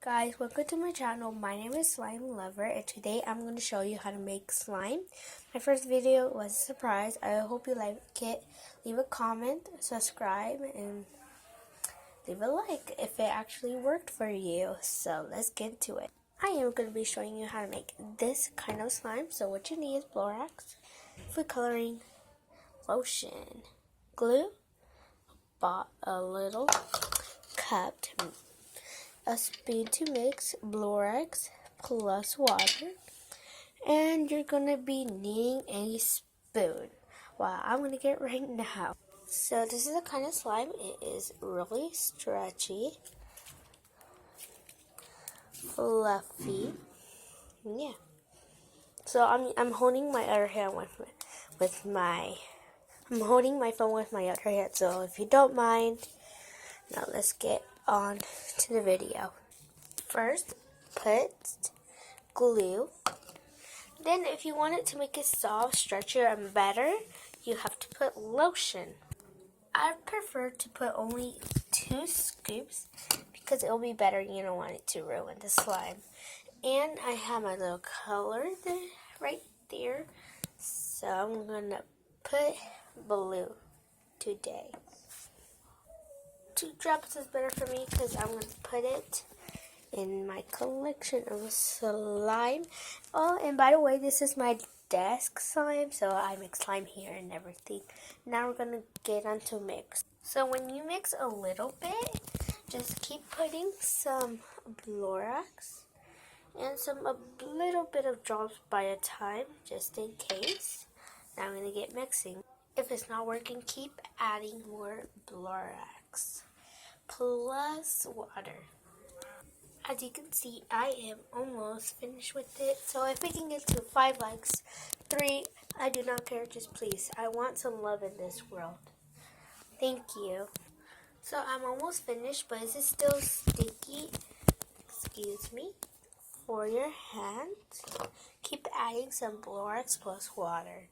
Guys, welcome to my channel. My name is Slime Lover and today I'm going to show you how to make slime. My first video was a surprise. I hope you like it. Leave a comment, subscribe, and leave a like if it actually worked for you. So let's get into it. I am going to be showing you how to make this kind of slime. So what you need is borax, food coloring, lotion, glue, bought a little cup, a spoon to mix borax plus water, and you're gonna be needing a spoon. Well, I'm gonna get right now. So this is the kind of slime. It is really stretchy, fluffy. Yeah. So I'm holding my other hand I'm holding my phone with my other hand. So if you don't mind, now let's get on to the video. First, put glue. Then if you want it to make it soft, stretchier, and better, you have to put lotion. I prefer to put only 2 scoops because it will be better. You don't want it to ruin the slime. And I have my little color right there. So I'm going to put blue today. 2 drops is better for me because I'm going to put it in my collection of slime. Oh, and by the way, this is my desk slime, so I mix slime here and everything. Now we're gonna get on to mix. So when you mix a little bit, just keep putting some borax and a little bit of drops by a time, just in case. Now I'm gonna get mixing. If it's not working, keep adding more borax plus water. As you can see, I am almost finished with it. So if we can get to 5 likes, 3, I do not care, just please. I want some love in this world. Thank you. So I'm almost finished, but is it still sticky? Excuse me. For your hands, keep adding some borax plus water.